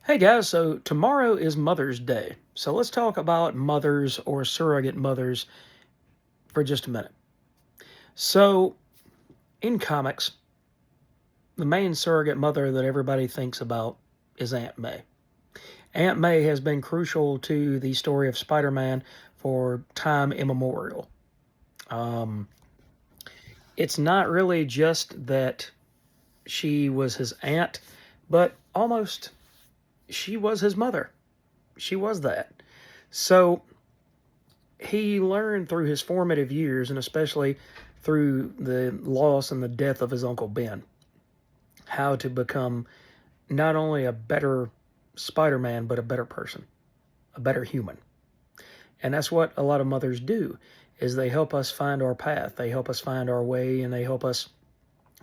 Hey guys, so tomorrow is Mother's Day. So let's talk about mothers or surrogate mothers for just a minute. So, in comics, the main surrogate mother that everybody thinks about is Aunt May. Aunt May has been crucial to the story of Spider Man for time immemorial. Um, it's not really just that she was his aunt, but almost she was his mother. She was that. So, he learned through his formative years, and especially through the loss and the death of his Uncle Ben, how to become not only a better Spider-Man, but a better person, a better human. And that's what a lot of mothers do, is they help us find our path, they help us find our way, and they help us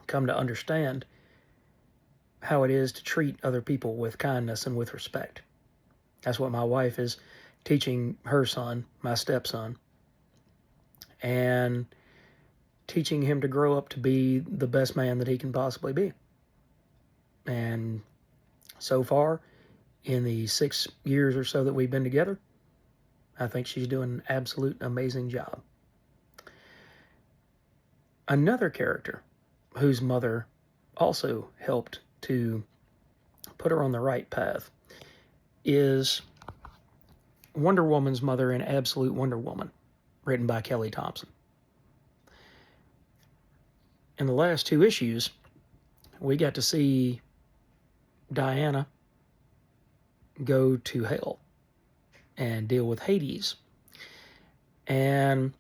come to understand how it is to treat other people with kindness and with respect. That's what my wife is teaching her son, my stepson, and teaching him to grow up to be the best man that he can possibly be. And so far, in the 6 years or so that we've been together, I think she's doing an absolute amazing job. Another character whose mother also helped to put her on the right path is Wonder Woman's mother in Absolute Wonder Woman, written by Kelly Thompson. In the last 2 issues, we got to see Diana go to hell and deal with Hades. And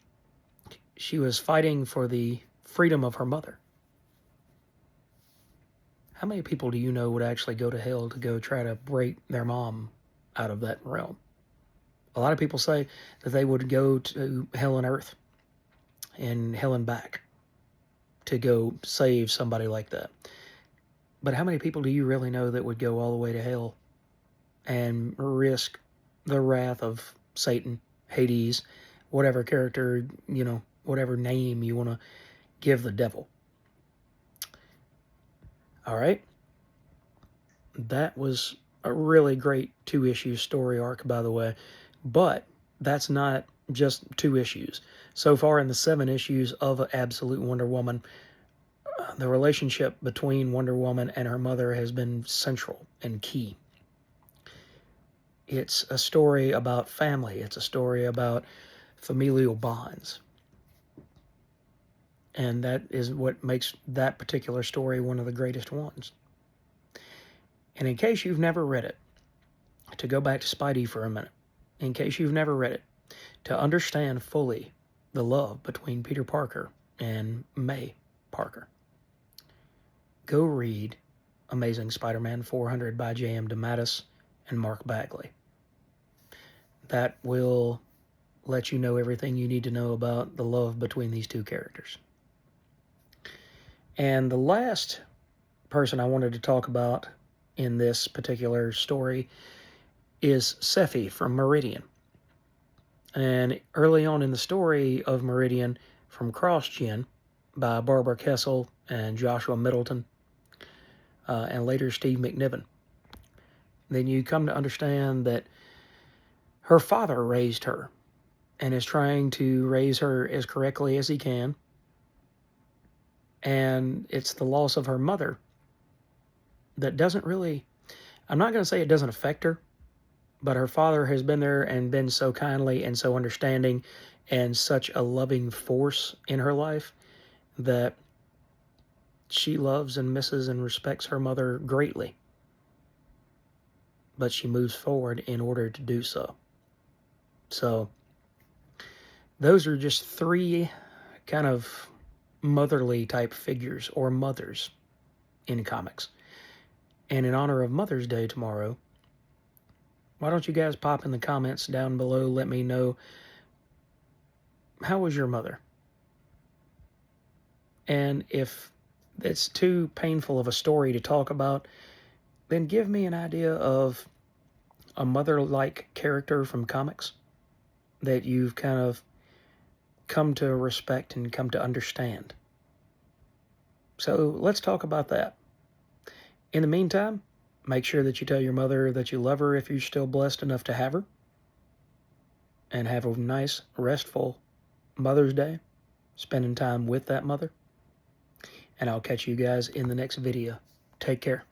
she was fighting for the freedom of her mother. How many people do you know would actually go to hell to go try to break their mom out of that realm? A lot of people say that they would go to hell and earth and hell and back to go save somebody like that. But how many people do you really know that would go all the way to hell and risk the wrath of Satan, Hades, whatever character, whatever name you want to give the devil? All right. That was a really great 2-issue story arc, by the way. But that's not just 2 issues. So far in the 7 issues of Absolute Wonder Woman, the relationship between Wonder Woman and her mother has been central and key. It's a story about family. It's a story about familial bonds. And that is what makes that particular story one of the greatest ones. And in case you've never read it, to go back to Spidey for a minute, in case you've never read it, to understand fully the love between Peter Parker and May Parker, go read Amazing Spider-Man 400 by J.M. DeMatteis and Mark Bagley. That will let you know everything you need to know about the love between these 2 characters. And the last person I wanted to talk about in this particular story is Sephie from Meridian. And early on in the story of Meridian, from CrossGen by Barbara Kessel and Joshua Middleton, and later Steve McNiven, then you come to understand that her father raised her and is trying to raise her as correctly as he can. And it's the loss of her mother that doesn't really, I'm not going to say it doesn't affect her, but her father has been there and been so kindly and so understanding and such a loving force in her life that she loves and misses and respects her mother greatly. But she moves forward in order to do so. So, those are just 3 kind of motherly type figures or mothers in comics. And in honor of Mother's Day tomorrow, why don't you guys pop in the comments down below, let me know, how was your mother? And if it's too painful of a story to talk about, then give me an idea of a mother-like character from comics that you've kind of come to respect and come to understand. So let's talk about that. In the meantime, Make sure that you tell your mother that you love her if you're still blessed enough to have her. And have a nice, restful Mother's Day, spending time with that mother. And I'll catch you guys in the next video. Take care.